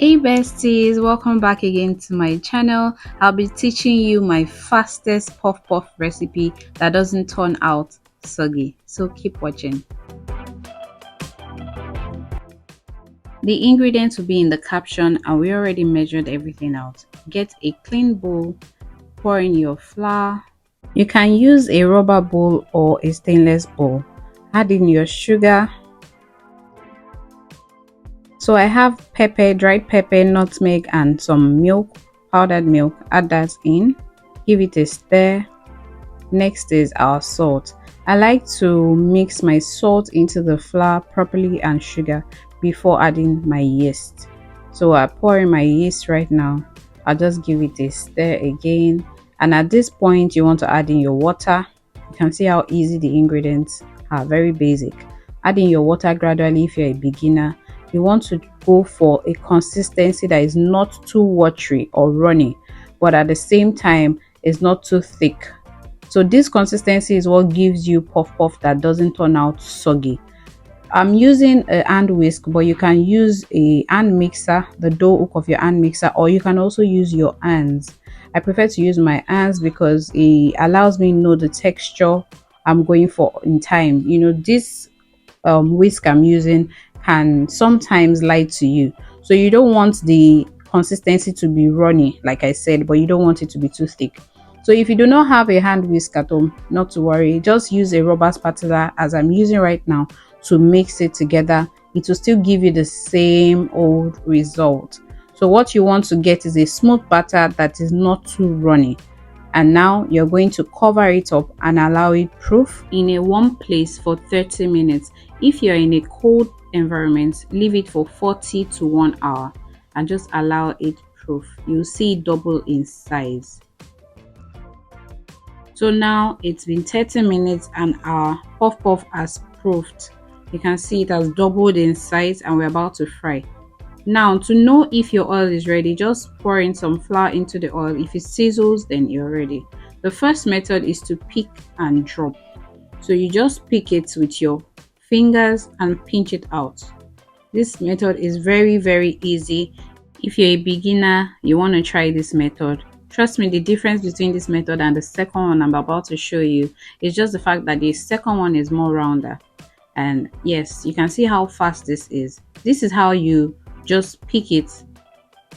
Hey besties, welcome back again to my channel. I'll be teaching you my fastest puff puff recipe that doesn't turn out soggy, so keep watching. The ingredients will be in the caption and we already measured everything out. Get a clean bowl, pour in your flour. You can use a rubber bowl or a stainless bowl. Add in your sugar. So I have pepper, dried pepper, nutmeg and some milk, powdered milk. Add that in, give it a stir. Next is our salt. I like to mix my salt into the flour properly and sugar before adding my yeast. So I pour in my yeast right now. I'll just give it a stir again, and at this point you want to add in your water. You can see how easy the ingredients are, very basic. Add in your water gradually if you're a beginner. You want to go for a consistency that is not too watery or runny, but at the same time is not too thick. So this consistency is what gives you puff puff that doesn't turn out soggy. I'm using a hand whisk, but you can use a hand mixer, the dough hook of your hand mixer, or you can also use your hands. I prefer to use my hands because it allows me to know the texture I'm going for in time. You know, this whisk I'm using can sometimes lie to you, so you don't want the consistency to be runny like I said, but you don't want it to be too thick. So if you do not have a hand whisk at home, not to worry, just use a rubber spatula as I'm using right now to mix it together. It will still give you the same old result. So what you want to get is a smooth batter that is not too runny. And now you're going to cover it up and allow it proof in a warm place for 30 minutes. If you're in a cold environment, leave it for 40 to 1 hour and just allow it proof. You'll see it double in size. So now it's been 30 minutes and our puff puff has proofed. You can see it has doubled in size and we're about to fry. Now, to know if your oil is ready, just pour in some flour into the oil. If it sizzles, then you're ready. The first method is to pick and drop. So you just pick it with your fingers and pinch it out. This method is very easy. If you're a beginner, you want to try this method. Trust me, the difference between this method and the second one I'm about to show you is just the fact that the second one is more rounder. And yes, you can see how fast this is. This is how you just pick it,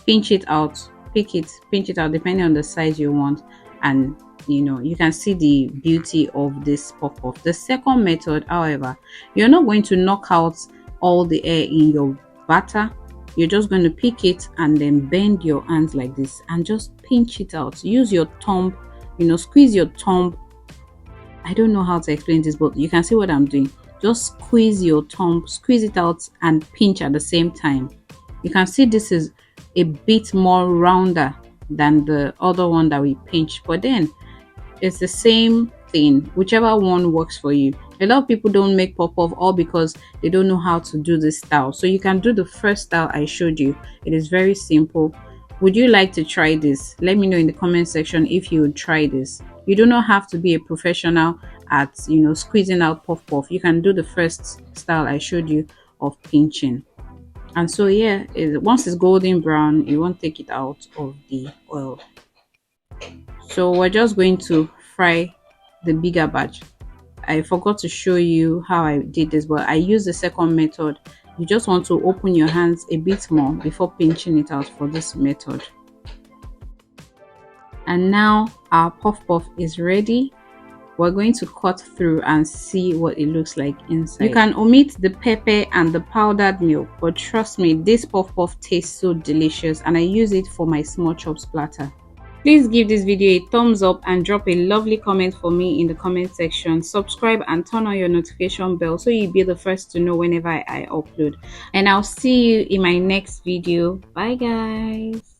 pinch it out, pick it, pinch it out, depending on the size you want. And you know, you can see the beauty of this puff puff. The second method, however, you're not going to knock out all the air in your batter. You're just going to pick it and then bend your hands like this and just pinch it out. Use your thumb, you know, squeeze your thumb. I don't know how to explain this, but you can see what I'm doing. Just squeeze your thumb, squeeze it out and pinch at the same time. You can see this is a bit more rounder than the other one that we pinched, but then it's the same thing, whichever one works for you. A lot of people don't make puff puff all because they don't know how to do this style. So you can do the first style I showed you. It is very simple. Would you like to try this? Let me know in the comment section if you would try this. You do not have to be a professional at, you know, squeezing out puff puff. You can do the first style I showed you of pinching. And so yeah, once it's golden brown, you won't take it out of the oil. So we're just going to fry the bigger batch. I forgot to show you how I did this, but I used the second method. You just want to open your hands a bit more before pinching it out for this method. And now our puff puff is ready. We're going to cut through and see what it looks like inside. You can omit the pepper and the powdered milk, but trust me, this puff puff tastes so delicious and I use it for my small chops platter. Please give this video a thumbs up and drop a lovely comment for me in the comment section. Subscribe and turn on your notification bell so you'll be the first to know whenever I upload. And I'll see you in my next video. Bye guys.